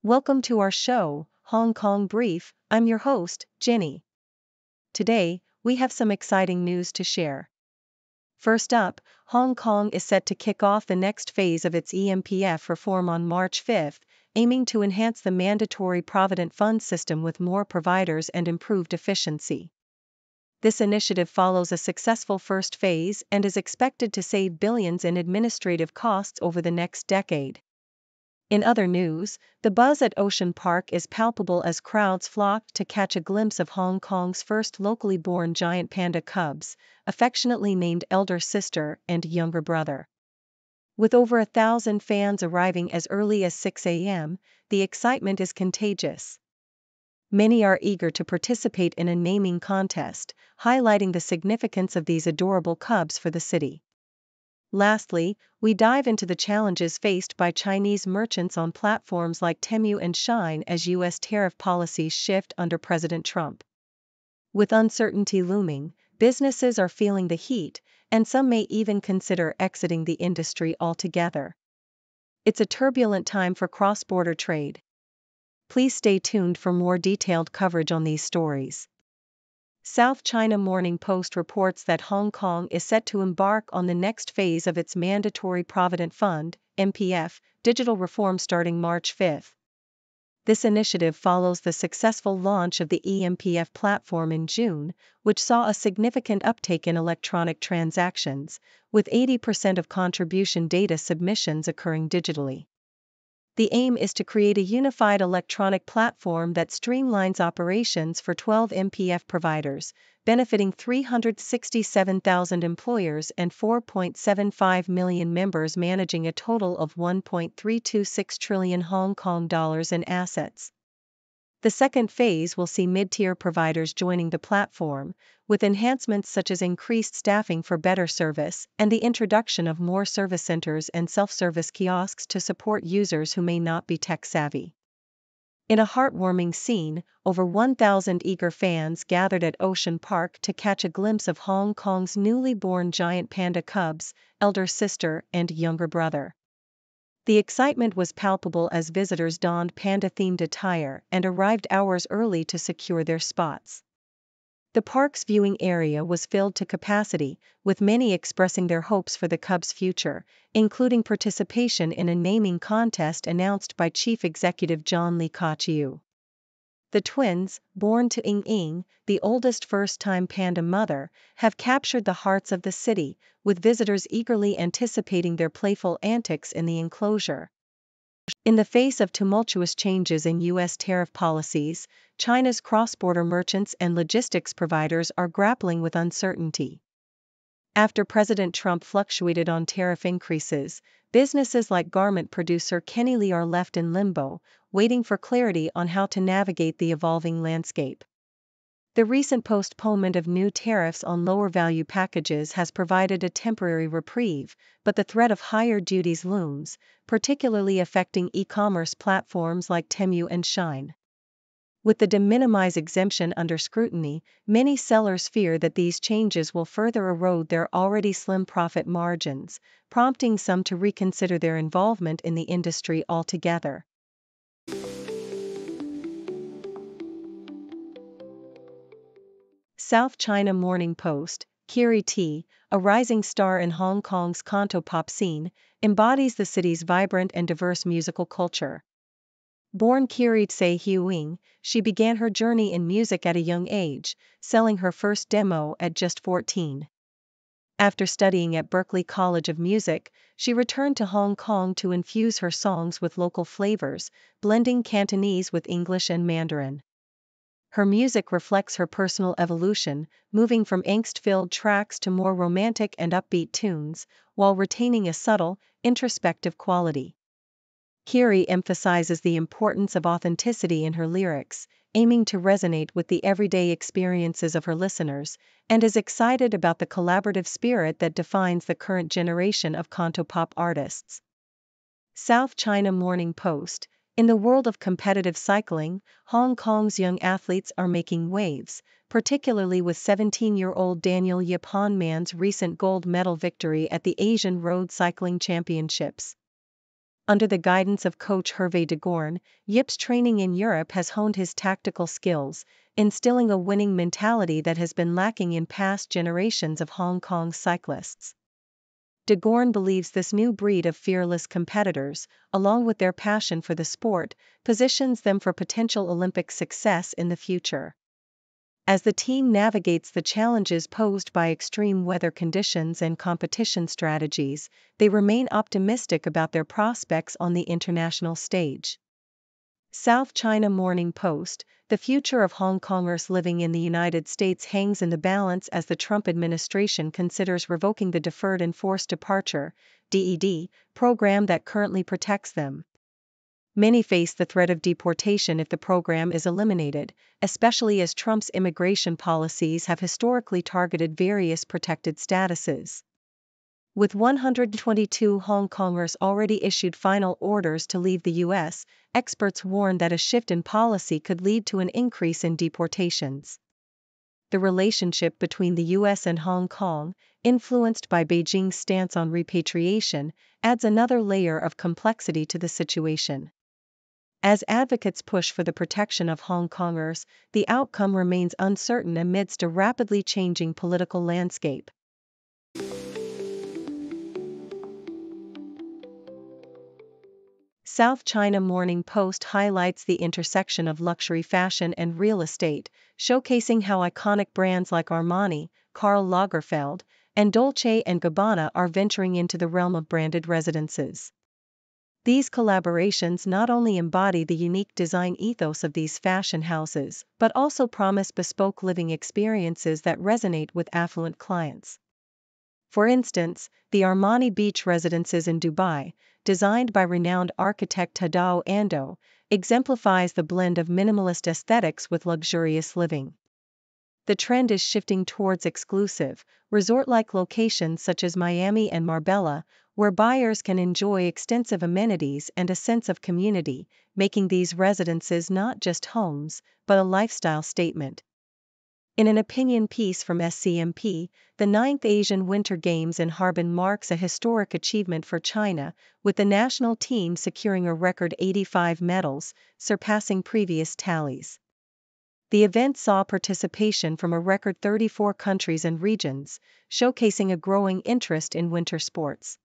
Welcome to our show, Hong Kong Brief. I'm your host, Jenny. Today, we have some exciting news to share. First up, Hong Kong is set to kick off the next phase of its eMPF reform on March 5, aiming to enhance the Mandatory Provident Fund system with more providers and improved efficiency. This initiative follows a successful first phase and is expected to save billions in administrative costs over the next decade. In other news, the buzz at Ocean Park is palpable as crowds flock to catch a glimpse of Hong Kong's first locally born giant panda cubs, affectionately named elder sister and younger brother. With over 1,000 fans arriving as early as 6 a.m., the excitement is contagious. Many are eager to participate in a naming contest, highlighting the significance of these adorable cubs for the city. Lastly, we dive into the challenges faced by Chinese merchants on platforms like Temu and Shein as U.S. tariff policies shift under President Trump. With uncertainty looming, businesses are feeling the heat, and some may even consider exiting the industry altogether. It's a turbulent time for cross-border trade. Please stay tuned for more detailed coverage on these stories. South China Morning Post reports that Hong Kong is set to embark on the next phase of its Mandatory Provident Fund (eMPF) digital reform starting March 5. This initiative follows the successful launch of the eMPF platform in June, which saw a significant uptake in electronic transactions, with 80% of contribution data submissions occurring digitally. The aim is to create a unified electronic platform that streamlines operations for 12 eMPF providers, benefiting 367,000 employers and 4.75 million members, managing a total of 1.326 trillion Hong Kong dollars in assets. The second phase will see mid-tier providers joining the platform, with enhancements such as increased staffing for better service and the introduction of more service centers and self-service kiosks to support users who may not be tech-savvy. In a heartwarming scene, over 1,000 eager fans gathered at Ocean Park to catch a glimpse of Hong Kong's newly born giant panda cubs, elder sister and younger brother. The excitement was palpable as visitors donned panda-themed attire and arrived hours early to secure their spots. The park's viewing area was filled to capacity, with many expressing their hopes for the cubs' future, including participation in a naming contest announced by Chief Executive John Lee Ka-chiu. The twins, born to Ying, the oldest first-time panda mother, have captured the hearts of the city, with visitors eagerly anticipating their playful antics in the enclosure. In the face of tumultuous changes in U.S. tariff policies, China's cross-border merchants and logistics providers are grappling with uncertainty. After President Trump fluctuated on tariff increases, businesses like garment producer Kenny Lee are left in limbo, waiting for clarity on how to navigate the evolving landscape. The recent postponement of new tariffs on lower-value packages has provided a temporary reprieve, but the threat of higher duties looms, particularly affecting e-commerce platforms like Temu and Shein. With the de minimis exemption under scrutiny, many sellers fear that these changes will further erode their already slim profit margins, prompting some to reconsider their involvement in the industry altogether. South China Morning Post, Kiri T, a rising star in Hong Kong's cantopop scene, embodies the city's vibrant and diverse musical culture. Born Kiri Tsai Huing, she began her journey in music at a young age, selling her first demo at just 14. After studying at Berklee College of Music, she returned to Hong Kong to infuse her songs with local flavors, blending Cantonese with English and Mandarin. Her music reflects her personal evolution, moving from angst-filled tracks to more romantic and upbeat tunes, while retaining a subtle, introspective quality. Kiri emphasizes the importance of authenticity in her lyrics, aiming to resonate with the everyday experiences of her listeners, and is excited about the collaborative spirit that defines the current generation of cantopop artists. South China Morning Post. In the world of competitive cycling, Hong Kong's young athletes are making waves, particularly with 17-year-old Daniel Yip Honman's recent gold medal victory at the Asian Road Cycling Championships. Under the guidance of coach Hervé Degorn, Yip's training in Europe has honed his tactical skills, instilling a winning mentality that has been lacking in past generations of Hong Kong cyclists. Degorn believes this new breed of fearless competitors, along with their passion for the sport, positions them for potential Olympic success in the future. As the team navigates the challenges posed by extreme weather conditions and competition strategies, they remain optimistic about their prospects on the international stage. South China Morning Post: the future of Hongkongers living in the United States hangs in the balance as the Trump administration considers revoking the Deferred Enforced Departure (DED) program that currently protects them. Many face the threat of deportation if the program is eliminated, especially as Trump's immigration policies have historically targeted various protected statuses. With 122 Hong Kongers already issued final orders to leave the U.S., experts warn that a shift in policy could lead to an increase in deportations. The relationship between the U.S. and Hong Kong, influenced by Beijing's stance on repatriation, adds another layer of complexity to the situation. As advocates push for the protection of Hong Kongers, the outcome remains uncertain amidst a rapidly changing political landscape. South China Morning Post highlights the intersection of luxury fashion and real estate, showcasing how iconic brands like Armani, Karl Lagerfeld, and Dolce & Gabbana are venturing into the realm of branded residences. These collaborations not only embody the unique design ethos of these fashion houses, but also promise bespoke living experiences that resonate with affluent clients. For instance, the Armani Beach Residences in Dubai, designed by renowned architect Tadao Ando, exemplifies the blend of minimalist aesthetics with luxurious living. The trend is shifting towards exclusive, resort-like locations such as Miami and Marbella, where buyers can enjoy extensive amenities and a sense of community, making these residences not just homes, but a lifestyle statement. In an opinion piece from SCMP, the 9th Asian Winter Games in Harbin marks a historic achievement for China, with the national team securing a record 85 medals, surpassing previous tallies. The event saw participation from a record 34 countries and regions, showcasing a growing interest in winter sports.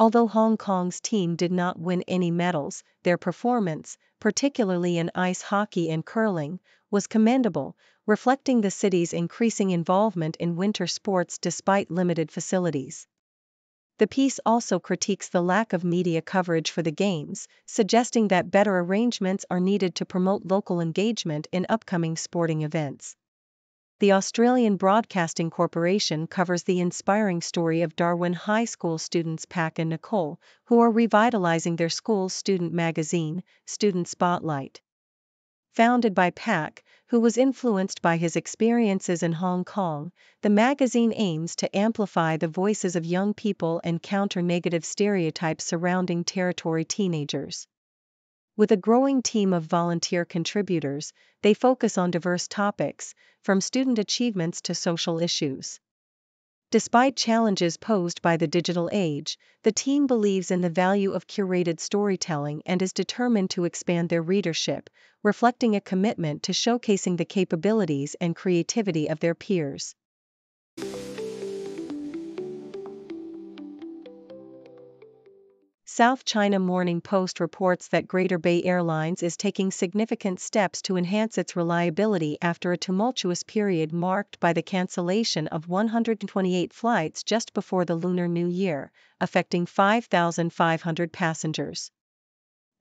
Although Hong Kong's team did not win any medals, their performance, particularly in ice hockey and curling, was commendable, reflecting the city's increasing involvement in winter sports despite limited facilities. The piece also critiques the lack of media coverage for the Games, suggesting that better arrangements are needed to promote local engagement in upcoming sporting events. The Australian Broadcasting Corporation covers the inspiring story of Darwin High School students Pac and Nicole, who are revitalizing their school's student magazine, Student Spotlight. Founded by Pac, who was influenced by his experiences in Hong Kong, the magazine aims to amplify the voices of young people and counter negative stereotypes surrounding territory teenagers. With a growing team of volunteer contributors, they focus on diverse topics, from student achievements to social issues. Despite challenges posed by the digital age, the team believes in the value of curated storytelling and is determined to expand their readership, reflecting a commitment to showcasing the capabilities and creativity of their peers. South China Morning Post reports that Greater Bay Airlines is taking significant steps to enhance its reliability after a tumultuous period marked by the cancellation of 128 flights just before the Lunar New Year, affecting 5,500 passengers.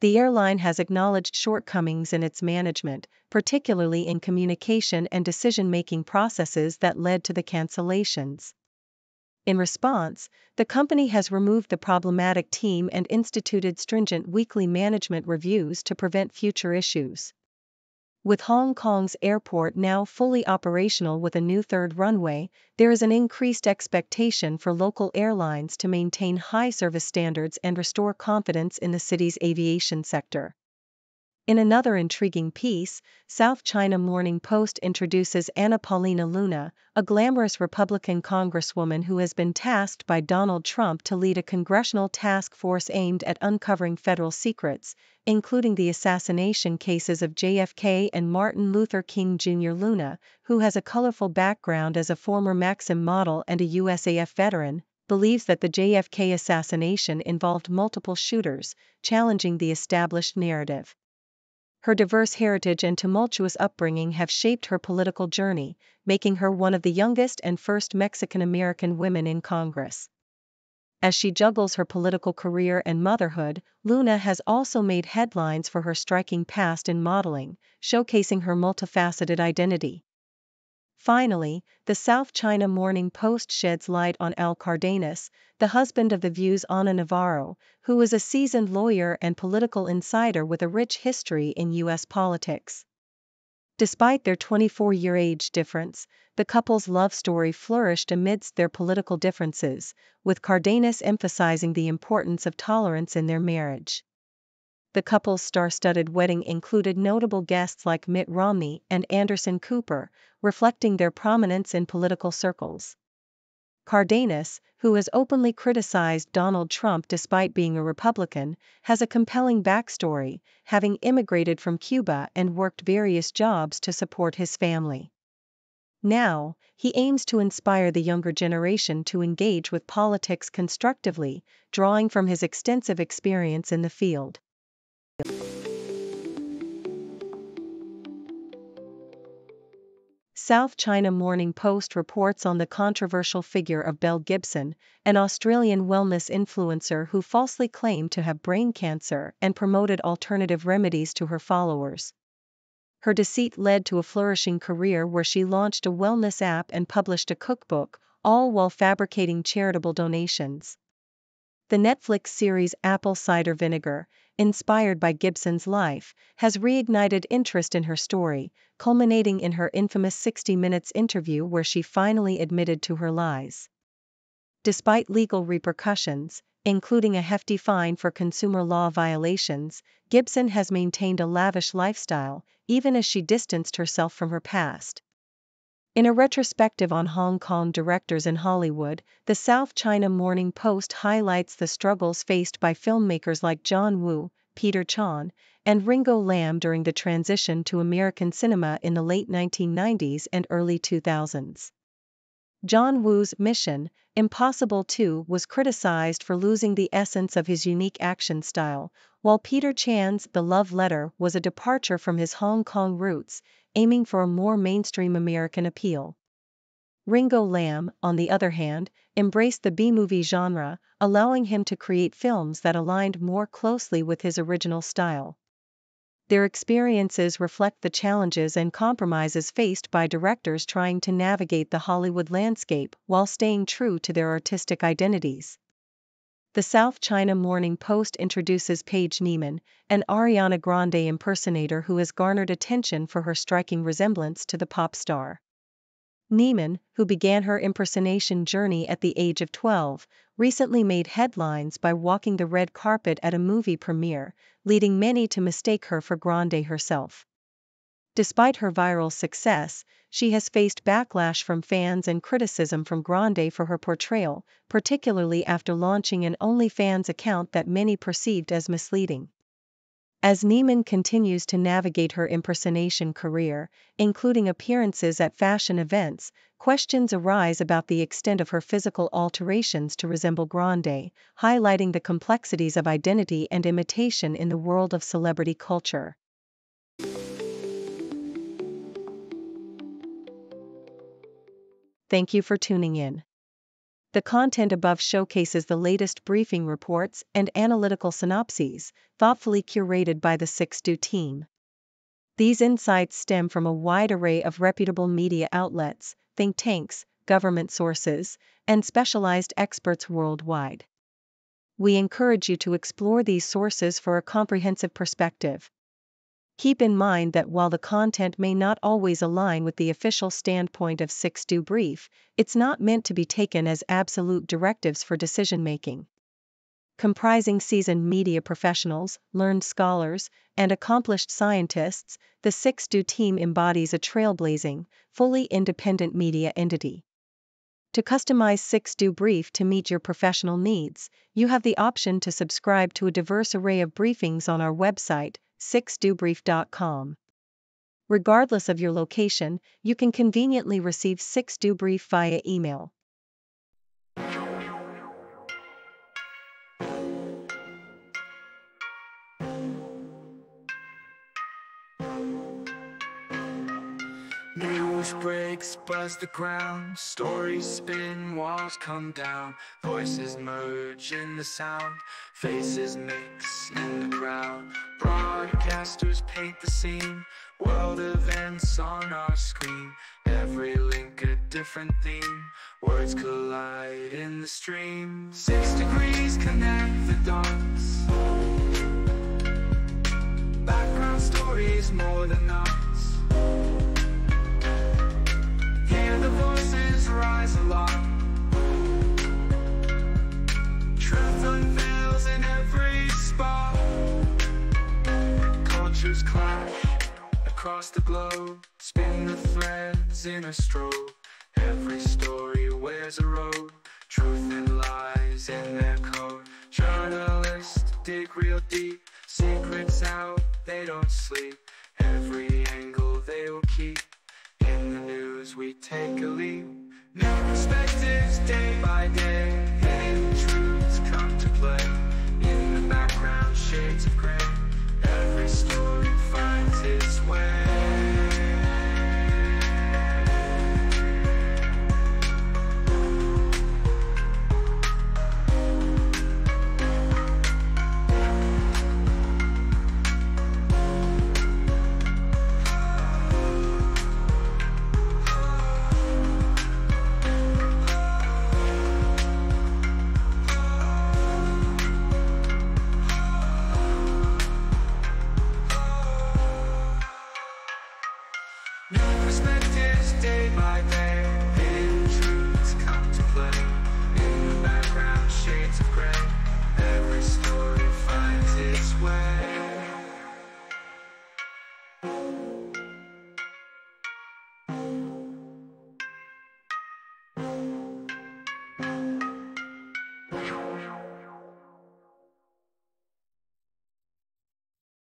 The airline has acknowledged shortcomings in its management, particularly in communication and decision-making processes that led to the cancellations. In response, the company has removed the problematic team and instituted stringent weekly management reviews to prevent future issues. With Hong Kong's airport now fully operational with a new third runway, there is an increased expectation for local airlines to maintain high service standards and restore confidence in the city's aviation sector. In another intriguing piece, South China Morning Post introduces Anna Paulina Luna, a glamorous Republican congresswoman who has been tasked by Donald Trump to lead a congressional task force aimed at uncovering federal secrets, including the assassination cases of JFK and Martin Luther King Jr. Luna, who has a colorful background as a former Maxim model and a USAF veteran, believes that the JFK assassination involved multiple shooters, challenging the established narrative. Her diverse heritage and tumultuous upbringing have shaped her political journey, making her one of the youngest and first Mexican-American women in Congress. As she juggles her political career and motherhood, Luna has also made headlines for her striking past in modeling, showcasing her multifaceted identity. Finally, the South China Morning Post sheds light on Al Cardenas, the husband of The View's Ana Navarro, who is a seasoned lawyer and political insider with a rich history in U.S. politics. Despite their 24-year age difference, the couple's love story flourished amidst their political differences, with Cardenas emphasizing the importance of tolerance in their marriage. The couple's star-studded wedding included notable guests like Mitt Romney and Anderson Cooper, reflecting their prominence in political circles. Cardenas, who has openly criticized Donald Trump despite being a Republican, has a compelling backstory, having immigrated from Cuba and worked various jobs to support his family. Now, he aims to inspire the younger generation to engage with politics constructively, drawing from his extensive experience in the field. South China Morning Post reports on the controversial figure of Belle Gibson, an Australian wellness influencer who falsely claimed to have brain cancer and promoted alternative remedies to her followers. Her deceit led to a flourishing career where she launched a wellness app and published a cookbook, all while fabricating charitable donations. The Netflix series Apple Cider Vinegar, inspired by Gibson's life, has reignited interest in her story, culminating in her infamous 60 Minutes interview where she finally admitted to her lies. Despite legal repercussions, including a hefty fine for consumer law violations, Gibson has maintained a lavish lifestyle, even as she distanced herself from her past. In a retrospective on Hong Kong directors in Hollywood, the South China Morning Post highlights the struggles faced by filmmakers like John Woo, Peter Chan, and Ringo Lam during the transition to American cinema in the late 1990s and early 2000s. John Woo's Mission Impossible 2 was criticized for losing the essence of his unique action style, while Peter Chan's The Love Letter was a departure from his Hong Kong roots, aiming for a more mainstream American appeal. Ringo Lam, on the other hand, embraced the B-movie genre, allowing him to create films that aligned more closely with his original style. Their experiences reflect the challenges and compromises faced by directors trying to navigate the Hollywood landscape while staying true to their artistic identities. The South China Morning Post introduces Paige Neiman, an Ariana Grande impersonator who has garnered attention for her striking resemblance to the pop star. Neiman, who began her impersonation journey at the age of 12, recently made headlines by walking the red carpet at a movie premiere, leading many to mistake her for Grande herself. Despite her viral success, she has faced backlash from fans and criticism from Grande for her portrayal, particularly after launching an OnlyFans account that many perceived as misleading. As Neiman continues to navigate her impersonation career, including appearances at fashion events, questions arise about the extent of her physical alterations to resemble Grande, highlighting the complexities of identity and imitation in the world of celebrity culture. Thank you for tuning in. The content above showcases the latest briefing reports and analytical synopses, thoughtfully curated by the 6Do team. These insights stem from a wide array of reputable media outlets, think tanks, government sources, and specialized experts worldwide. We encourage you to explore these sources for a comprehensive perspective. Keep in mind that while the content may not always align with the official standpoint of 6Do Brief, it's not meant to be taken as absolute directives for decision-making. comprising seasoned media professionals, learned scholars, and accomplished scientists, the 6Do team embodies a trailblazing, fully independent media entity. To customize 6Do Brief to meet your professional needs, you have the option to subscribe to a diverse array of briefings on our website, 6dobrief.com. Regardless of your location, you can conveniently receive 6Do Brief via email. News breaks, buzz the ground, stories spin, walls come down, voices merge in the sound, faces mix in the crowd. Broadcasters paint the scene, world events on our screen, every link a different theme, words collide in the stream. 6 degrees connect the dots, background stories more than us. Hear the voices rise aloft, truth unveils in every spot. Cultures clash across the globe, spin the threads in a strobe. Every story wears a robe, truth and lies in their code. Journalists dig real deep, secrets out, they don't sleep. Every angle they will keep, in the news we take a leap. New perspectives day by day, hidden truths come to play. In the background shades of gray, every story